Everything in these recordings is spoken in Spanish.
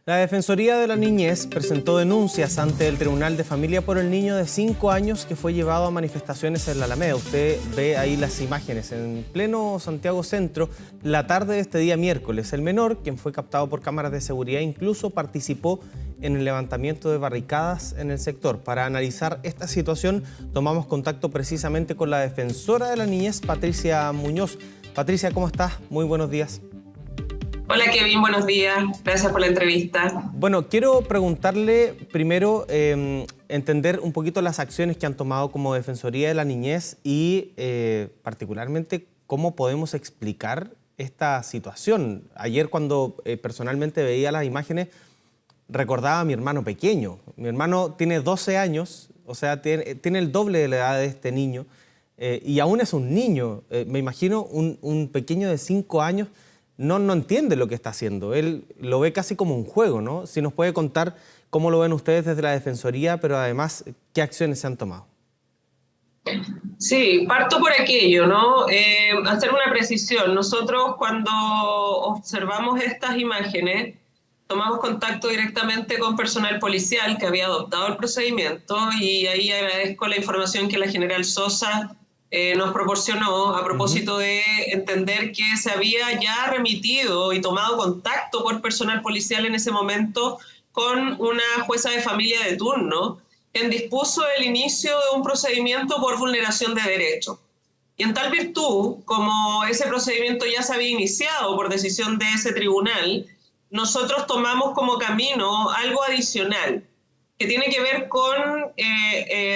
La Defensoría de la Niñez presentó denuncias ante el Tribunal de Familia por el niño de 5 años que fue llevado a manifestaciones en la Alameda. Usted ve ahí las imágenes en pleno Santiago Centro, la tarde de este día miércoles. El menor, quien fue captado por cámaras de seguridad, incluso participó en el levantamiento de barricadas en el sector. Para analizar esta situación, tomamos contacto precisamente con la Defensora de la Niñez, Patricia Muñoz. Patricia, ¿cómo estás? Muy buenos días. Hola Kevin, buenos días. Gracias por la entrevista. Bueno, quiero preguntarle primero, entender un poquito las acciones que han tomado como Defensoría de la Niñez y particularmente cómo podemos explicar esta situación. Ayer cuando personalmente veía las imágenes recordaba a mi hermano pequeño. Mi hermano tiene 12 años, o sea, tiene el doble de la edad de este niño y aún es un niño. Me imagino un pequeño de 5 años no entiende lo que está haciendo. Él lo ve casi como un juego, ¿no? Si nos puede contar cómo lo ven ustedes desde la Defensoría, pero además, ¿qué acciones se han tomado? Sí, parto por aquello, ¿no? Hacer una precisión. Nosotros cuando observamos estas imágenes, tomamos contacto directamente con personal policial que había adoptado el procedimiento y ahí agradezco la información que la general Sosa nos proporcionó a propósito de entender que se había ya remitido y tomado contacto por personal policial en ese momento con una jueza de familia de turno, quien dispuso el inicio de un procedimiento por vulneración de derechos. Y en tal virtud, como ese procedimiento ya se había iniciado por decisión de ese tribunal, nosotros tomamos como camino algo adicional, que tiene que ver con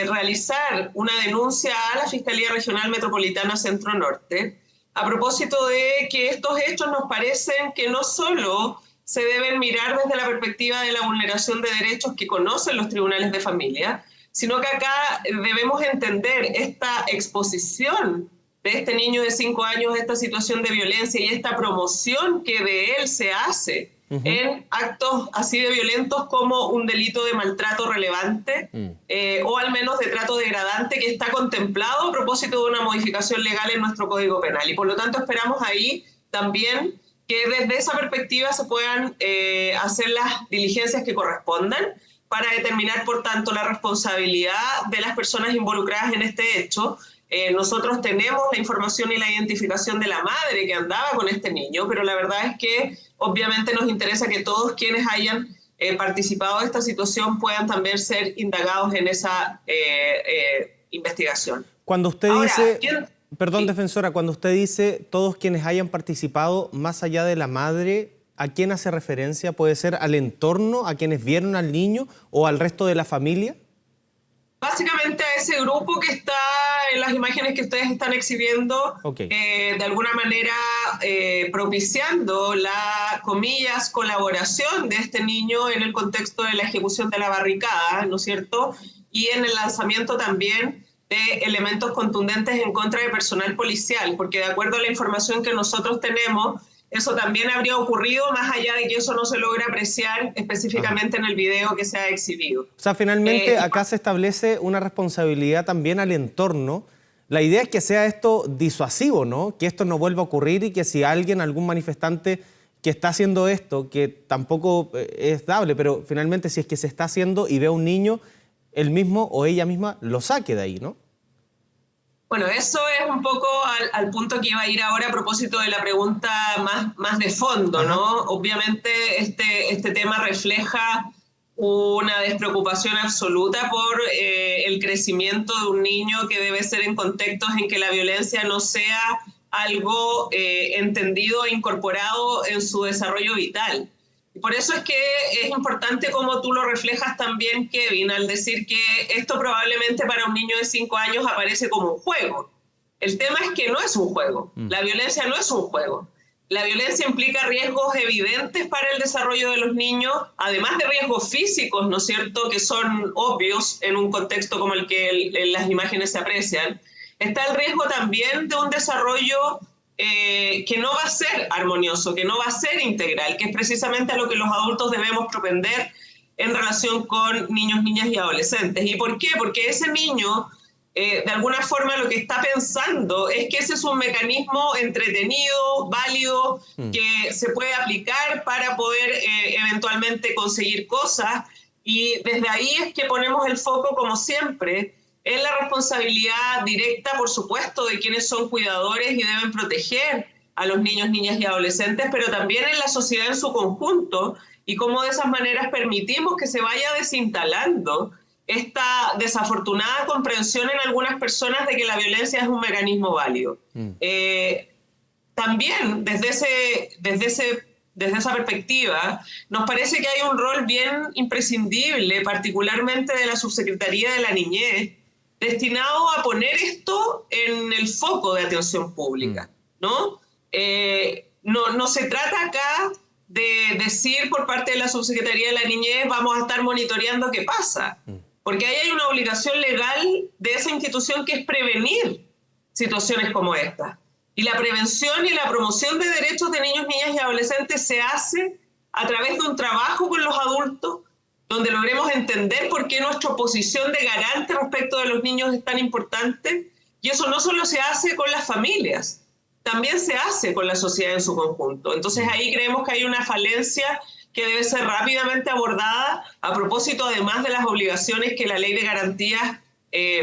realizar una denuncia a la Fiscalía Regional Metropolitana Centro Norte, a propósito de que estos hechos nos parecen que no solo se deben mirar desde la perspectiva de la vulneración de derechos que conocen los tribunales de familia, sino que acá debemos entender esta exposición de este niño de 5 años a esta situación de violencia y esta promoción que de él se hace en actos así de violentos como un delito de maltrato relevante o al menos de trato degradante que está contemplado a propósito de una modificación legal en nuestro Código Penal. Y por lo tanto esperamos ahí también que desde esa perspectiva se puedan hacer las diligencias que correspondan para determinar, por tanto, la responsabilidad de las personas involucradas en este hecho. Nosotros tenemos la información y la identificación de la madre que andaba con este niño, pero la verdad es que obviamente nos interesa que todos quienes hayan participado de esta situación puedan también ser indagados en esa investigación. Cuando usted dice, perdón, sí, defensora, cuando usted dice todos quienes hayan participado, más allá de la madre, ¿a quién hace referencia? ¿Puede ser al entorno, a quienes vieron al niño o al resto de la familia? Básicamente a ese grupo que está en las imágenes que ustedes están exhibiendo, de alguna manera propiciando la, comillas, colaboración de este niño en el contexto de la ejecución de la barricada, ¿no es cierto? Y en el lanzamiento también de elementos contundentes en contra de personal policial, porque de acuerdo a la información que nosotros tenemos, eso también habría ocurrido más allá de que eso no se logra apreciar específicamente en el video que se ha exhibido. O sea, finalmente acá se establece una responsabilidad también al entorno. La idea es que sea esto disuasivo, ¿no? Que esto no vuelva a ocurrir y que si alguien, algún manifestante que está haciendo esto, que tampoco es dable, pero finalmente si es que se está haciendo y ve a un niño, él mismo o ella misma lo saque de ahí, ¿no? Bueno, eso es un poco al punto que iba a ir ahora a propósito de la pregunta más de fondo, ¿no? Obviamente este tema refleja una despreocupación absoluta por el crecimiento de un niño que debe ser en contextos en que la violencia no sea algo entendido e incorporado en su desarrollo vital. Y por eso es que es importante como tú lo reflejas también, Kevin, al decir que esto probablemente para un niño de 5 años aparece como un juego. El tema es que no es un juego. La violencia no es un juego. La violencia implica riesgos evidentes para el desarrollo de los niños, además de riesgos físicos, ¿no es cierto?, que son obvios en un contexto como el que en las imágenes se aprecian. Está el riesgo también de un desarrollo que no va a ser armonioso, que no va a ser integral, que es precisamente a lo que los adultos debemos propender en relación con niños, niñas y adolescentes. ¿Y por qué? Porque ese niño de alguna forma lo que está pensando es que ese es un mecanismo entretenido, válido, que se puede aplicar para poder eventualmente conseguir cosas, y desde ahí es que ponemos el foco, como siempre, en la responsabilidad directa, por supuesto, de quienes son cuidadores y deben proteger a los niños, niñas y adolescentes, pero también en la sociedad en su conjunto, y cómo de esas maneras permitimos que se vaya desinstalando esta desafortunada comprensión en algunas personas de que la violencia es un mecanismo válido. También desde esa perspectiva, nos parece que hay un rol bien imprescindible, particularmente de la Subsecretaría de la Niñez, destinado a poner esto en el foco de atención pública, ¿no? No se trata acá de decir por parte de la Subsecretaría de la Niñez vamos a estar monitoreando qué pasa, porque ahí hay una obligación legal de esa institución que es prevenir situaciones como esta. Y la prevención y la promoción de derechos de niños, niñas y adolescentes se hace a través de un trabajo con los adultos, donde logremos entender por qué nuestra posición de garante respecto de los niños es tan importante. Y eso no solo se hace con las familias, también se hace con la sociedad en su conjunto. Entonces ahí creemos que hay una falencia que debe ser rápidamente abordada, a propósito además de las obligaciones que la Ley de Garantías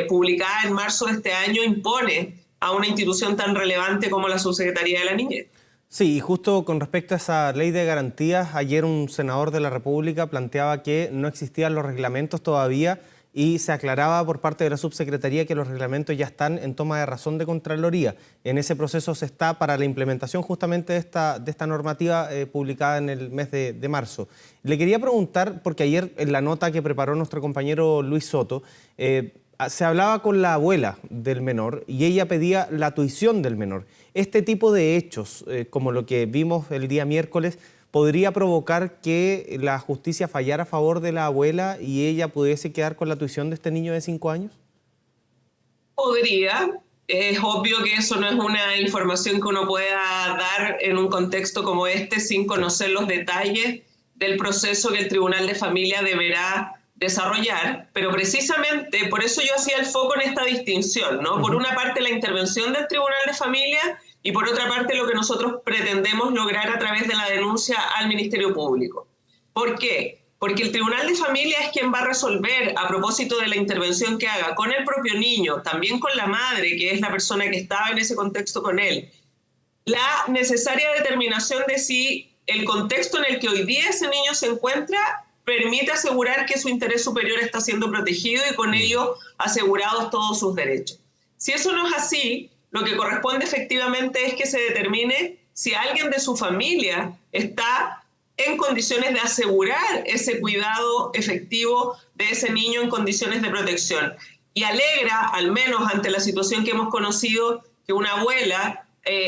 publicada en marzo de este año impone a una institución tan relevante como la Subsecretaría de la Niñez. Sí, y justo con respecto a esa ley de garantías, ayer un senador de la República planteaba que no existían los reglamentos todavía y se aclaraba por parte de la subsecretaría que los reglamentos ya están en toma de razón de Contraloría. En ese proceso se está para la implementación justamente de esta normativa publicada en el mes de marzo. Le quería preguntar, porque ayer en la nota que preparó nuestro compañero Luis Soto, se hablaba con la abuela del menor y ella pedía la tuición del menor. Este tipo de hechos, como lo que vimos el día miércoles, ¿podría provocar que la justicia fallara a favor de la abuela y ella pudiese quedar con la tuición de este niño de 5 años? Podría. Es obvio que eso no es una información que uno pueda dar en un contexto como este sin conocer los detalles del proceso que el Tribunal de Familia deberá desarrollar, pero precisamente por eso yo hacía el foco en esta distinción, ¿no? Por una parte la intervención del Tribunal de Familia y por otra parte lo que nosotros pretendemos lograr a través de la denuncia al Ministerio Público. ¿Por qué? Porque el Tribunal de Familia es quien va a resolver, a propósito de la intervención que haga con el propio niño, también con la madre, que es la persona que estaba en ese contexto con él, la necesaria determinación de si el contexto en el que hoy día ese niño se encuentra permite asegurar que su interés superior está siendo protegido y con ello asegurados todos sus derechos. Si eso no es así, lo que corresponde efectivamente es que se determine si alguien de su familia está en condiciones de asegurar ese cuidado efectivo de ese niño en condiciones de protección. Y alegra, al menos ante la situación que hemos conocido, que una abuela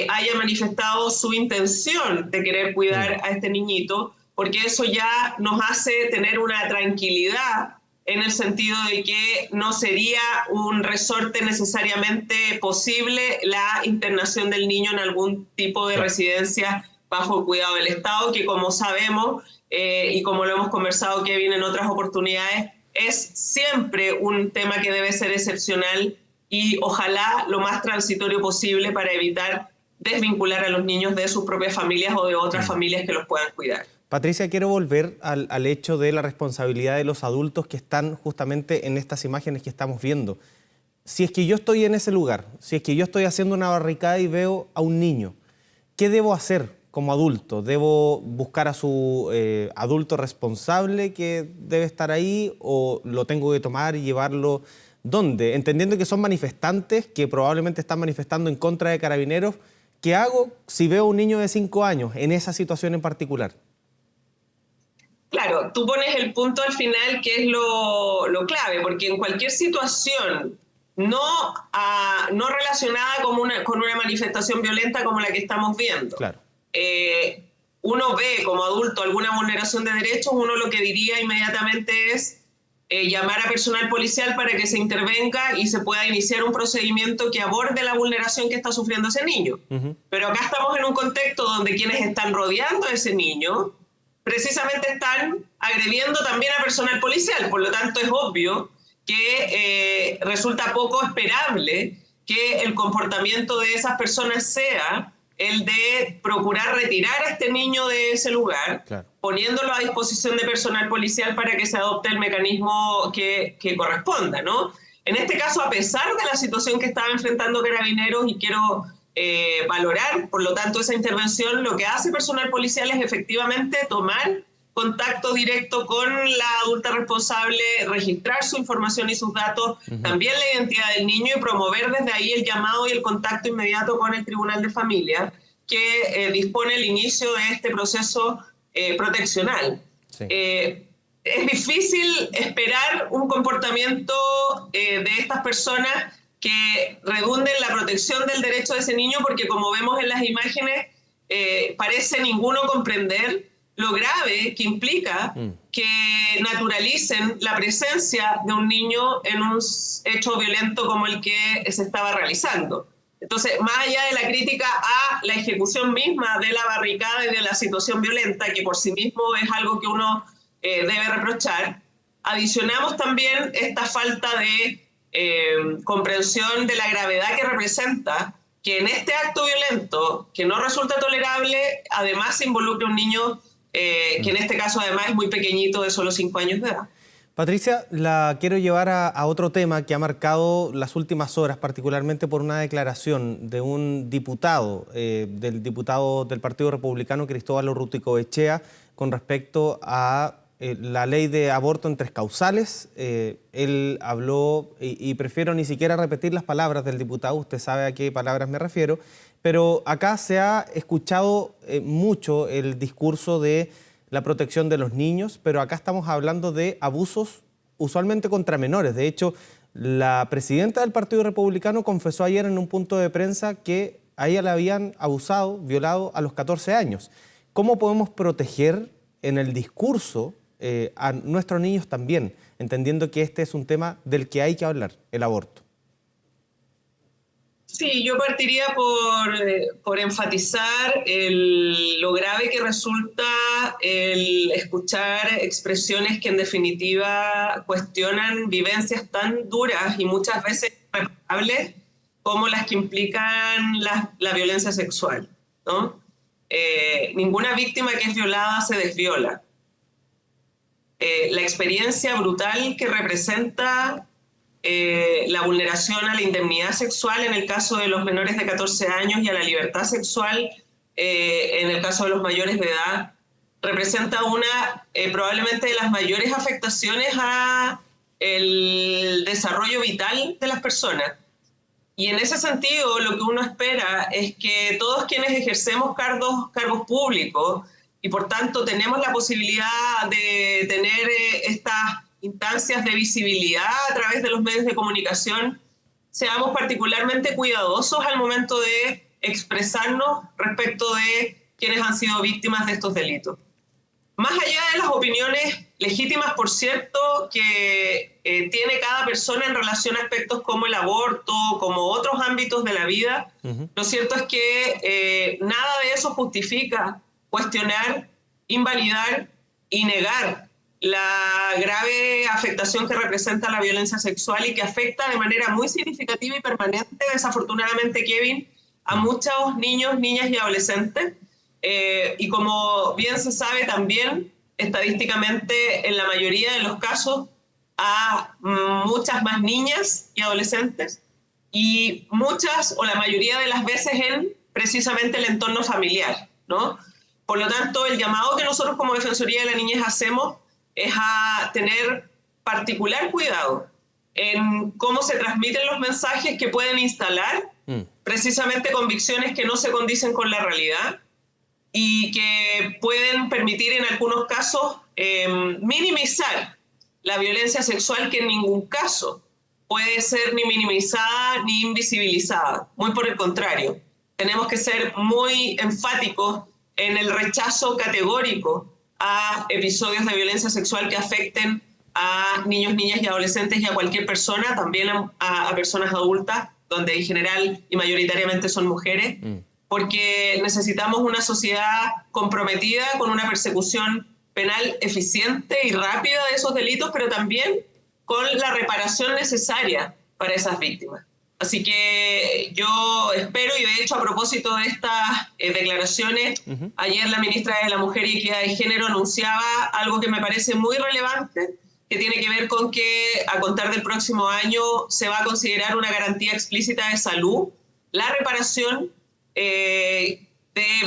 haya manifestado su intención de querer cuidar a este niñito, porque eso ya nos hace tener una tranquilidad en el sentido de que no sería un resorte necesariamente posible la internación del niño en algún tipo de residencia bajo el cuidado del Estado, que como sabemos y como lo hemos conversado, Kevin, en otras oportunidades, es siempre un tema que debe ser excepcional y ojalá lo más transitorio posible para evitar desvincular a los niños de sus propias familias o de otras familias que los puedan cuidar. Patricia, quiero volver al hecho de la responsabilidad de los adultos que están justamente en estas imágenes que estamos viendo. Si es que yo estoy en ese lugar, si es que yo estoy haciendo una barricada y veo a un niño, ¿qué debo hacer como adulto? ¿Debo buscar a su adulto responsable que debe estar ahí o lo tengo que tomar y llevarlo dónde? Entendiendo que son manifestantes que probablemente están manifestando en contra de Carabineros, ¿qué hago si veo a un niño de 5 años en esa situación en particular? Claro, tú pones el punto al final que es lo clave, porque en cualquier situación no relacionada con una manifestación violenta como la que estamos viendo, Claro. Uno ve como adulto alguna vulneración de derechos, uno lo que diría inmediatamente es llamar a personal policial para que se intervenga y se pueda iniciar un procedimiento que aborde la vulneración que está sufriendo ese niño. Pero acá estamos en un contexto donde quienes están rodeando a ese niño precisamente están agrediendo también a personal policial, por lo tanto es obvio que resulta poco esperable que el comportamiento de esas personas sea el de procurar retirar a este niño de ese lugar, claro, poniéndolo a disposición de personal policial para que se adopte el mecanismo que corresponda, ¿no? En este caso, a pesar de la situación que estaba enfrentando Carabineros, y quiero valorar, por lo tanto, esa intervención, lo que hace personal policial es efectivamente tomar contacto directo con la adulta responsable, registrar su información y sus datos, también la identidad del niño, y promover desde ahí el llamado y el contacto inmediato con el Tribunal de Familia, que dispone el inicio de este proceso proteccional. Sí. Es difícil esperar un comportamiento de estas personas que redunde en la protección del derecho de ese niño, porque como vemos en las imágenes, parece ninguno comprender lo grave que implica que naturalicen la presencia de un niño en un hecho violento como el que se estaba realizando. Entonces, más allá de la crítica a la ejecución misma de la barricada y de la situación violenta, que por sí mismo es algo que uno debe reprochar, adicionamos también esta falta de comprensión de la gravedad que representa que en este acto violento, que no resulta tolerable, además se involucre un niño que en este caso además es muy pequeñito, de solo 5 años de edad. Patricia, la quiero llevar a otro tema que ha marcado las últimas horas, particularmente por una declaración de un diputado, del diputado del Partido Republicano, Cristóbal Urruticoechea, con respecto a la ley de aborto en 3 causales. Él habló, y prefiero ni siquiera repetir las palabras del diputado, usted sabe a qué palabras me refiero, pero acá se ha escuchado mucho el discurso de la protección de los niños, pero acá estamos hablando de abusos usualmente contra menores. De hecho, la presidenta del Partido Republicano confesó ayer en un punto de prensa que a ella la habían abusado, violado a los 14 años. ¿Cómo podemos proteger en el discurso a nuestros niños también, entendiendo que este es un tema del que hay que hablar, el aborto? Sí, yo partiría por enfatizar lo grave que resulta el escuchar expresiones que en definitiva cuestionan vivencias tan duras y muchas veces irreparables como las que implican la violencia sexual, ¿no? Ninguna víctima que es violada se desviola. La experiencia brutal que representa la vulneración a la indemnidad sexual en el caso de los menores de 14 años y a la libertad sexual en el caso de los mayores de edad, representa una probablemente de las mayores afectaciones a el desarrollo vital de las personas. Y en ese sentido, lo que uno espera es que todos quienes ejercemos cargos públicos y por tanto tenemos la posibilidad de tener estas instancias de visibilidad a través de los medios de comunicación, seamos particularmente cuidadosos al momento de expresarnos respecto de quienes han sido víctimas de estos delitos. Más allá de las opiniones legítimas, por cierto, que tiene cada persona en relación a aspectos como el aborto, como otros ámbitos de la vida, lo cierto es que nada de eso justifica cuestionar, invalidar y negar la grave afectación que representa la violencia sexual y que afecta de manera muy significativa y permanente, desafortunadamente, Kevin, a muchos niños, niñas y adolescentes. Y como bien se sabe también, estadísticamente, en la mayoría de los casos, a muchas más niñas y adolescentes, y muchas o la mayoría de las veces en precisamente el entorno familiar, ¿no? Por lo tanto, el llamado que nosotros como Defensoría de la Niñez hacemos es a tener particular cuidado en cómo se transmiten los mensajes que pueden instalar precisamente convicciones que no se condicen con la realidad y que pueden permitir en algunos casos minimizar la violencia sexual, que en ningún caso puede ser ni minimizada ni invisibilizada. Muy por el contrario, tenemos que ser muy enfáticos en el rechazo categórico a episodios de violencia sexual que afecten a niños, niñas y adolescentes y a cualquier persona, también a personas adultas, donde en general y mayoritariamente son mujeres, porque necesitamos una sociedad comprometida con una persecución penal eficiente y rápida de esos delitos, pero también con la reparación necesaria para esas víctimas. Así que yo espero, y de hecho a propósito de estas declaraciones, ayer la ministra de la Mujer y Equidad de Género anunciaba algo que me parece muy relevante, que tiene que ver con que a contar del próximo año se va a considerar una garantía explícita de salud la reparación de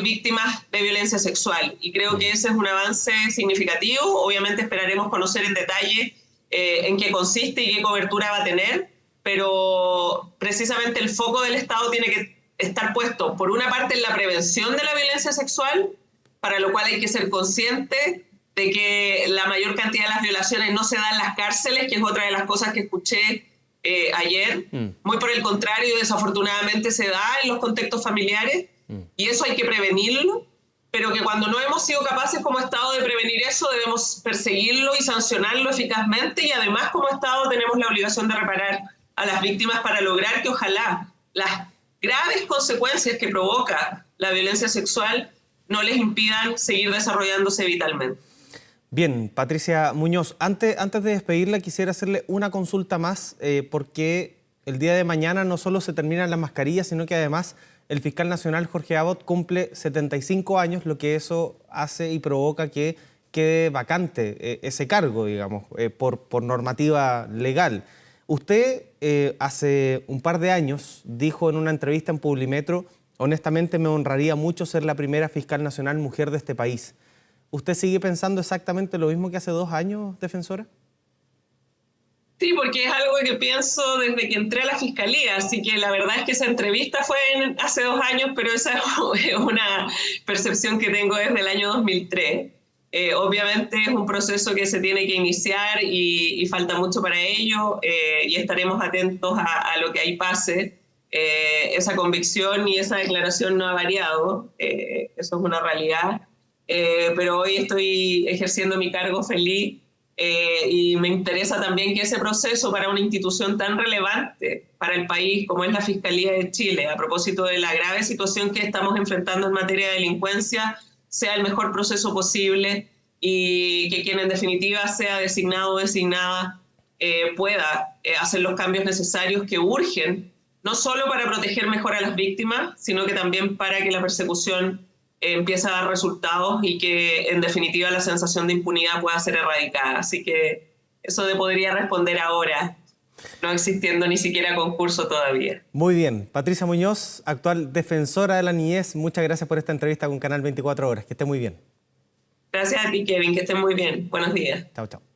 víctimas de violencia sexual. Y creo que ese es un avance significativo. Obviamente esperaremos conocer en detalle en qué consiste y qué cobertura va a tener, pero precisamente el foco del Estado tiene que estar puesto, por una parte, en la prevención de la violencia sexual, para lo cual hay que ser consciente de que la mayor cantidad de las violaciones no se da en las cárceles, que es otra de las cosas que escuché ayer. Muy por el contrario, desafortunadamente se da en los contextos familiares, y eso hay que prevenirlo, pero que cuando no hemos sido capaces como Estado de prevenir eso, debemos perseguirlo y sancionarlo eficazmente, y además como Estado tenemos la obligación de reparar a las víctimas para lograr que ojalá las graves consecuencias que provoca la violencia sexual no les impidan seguir desarrollándose vitalmente. Bien, Patricia Muñoz, antes de despedirla quisiera hacerle una consulta más, porque el día de mañana no solo se terminan las mascarillas, sino que además el fiscal nacional Jorge Abot cumple 75 años, lo que eso hace y provoca que quede vacante ese cargo, digamos, por normativa legal. Usted hace un par de años dijo en una entrevista en Publimetro: honestamente me honraría mucho ser la primera fiscal nacional mujer de este país. ¿Usted sigue pensando exactamente lo mismo que hace 2 años, defensora? Sí, porque es algo que pienso desde que entré a la Fiscalía, así que la verdad es que esa entrevista fue hace 2 años, pero esa es una percepción que tengo desde el año 2003. Obviamente es un proceso que se tiene que iniciar y falta mucho para ello, y estaremos atentos a lo que ahí pase. Esa convicción y esa declaración no ha variado, eso es una realidad, pero hoy estoy ejerciendo mi cargo feliz. Y me interesa también que ese proceso para una institución tan relevante para el país como es la Fiscalía de Chile, a propósito de la grave situación que estamos enfrentando en materia de delincuencia, sea el mejor proceso posible y que quien en definitiva sea designado o designada pueda hacer los cambios necesarios que urgen, no solo para proteger mejor a las víctimas, sino que también para que la persecución empieza a dar resultados y que en definitiva la sensación de impunidad pueda ser erradicada. Así que eso podría responder ahora, no existiendo ni siquiera concurso todavía. Muy bien. Patricia Muñoz, actual defensora de la niñez, muchas gracias por esta entrevista con Canal 24 Horas. Que esté muy bien. Gracias a ti, Kevin, que estés muy bien. Buenos días. Chao, chao.